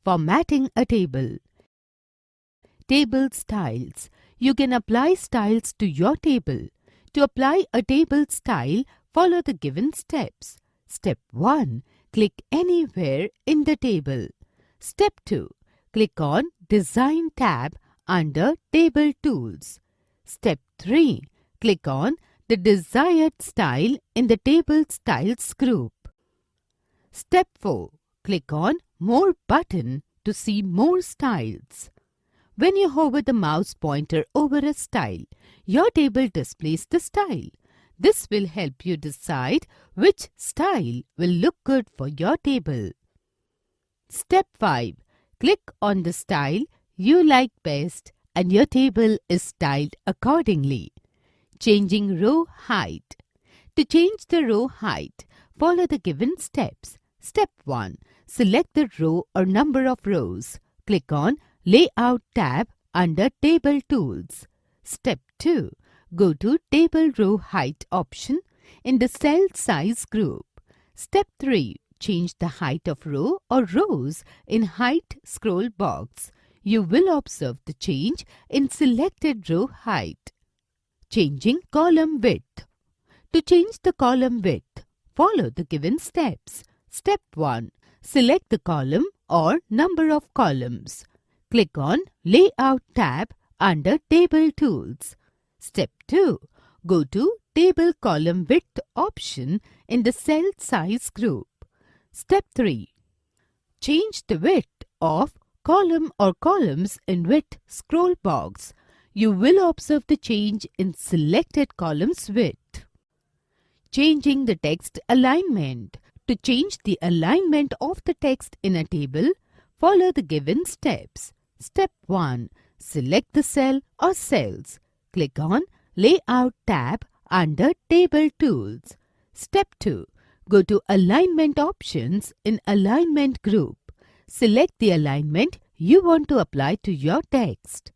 Formatting a table. Table styles. You can apply styles to your table. To apply a table style, follow the given steps. Step 1. Click anywhere in the table. Step 2. Click on Design tab under Table Tools. Step 3. Click on the desired style in the Table Styles group. Step 4. Click on More button to see more styles. When you hover the mouse pointer over a style, your table displays the style. This will help you decide which style will look good for your table. Step 5. Click on the style you like best and your table is styled accordingly. Changing row height. To change the row height, follow the given steps. Step 1. Select the row or number of rows. Click on Layout tab under Table Tools. Step 2. Go to Table Row Height option in the Cell Size group. Step 3. Change the height of row or rows in Height scroll box. You will observe the change in selected row height. Changing column width. To change the column width, follow the given steps. Step 1. Select the column or number of columns. Click on Layout tab under Table Tools. Step 2. Go to Table Column Width option in the Cell Size group. Step 3. Change the width of column or columns in Width scroll box. You will observe the change in selected column's width. Changing the text alignment. To change the alignment of the text in a table, follow the given steps. Step 1. Select the cell or cells. Click on Layout tab under Table Tools. Step 2. Go to Alignment options in Alignment group. Select the alignment you want to apply to your text.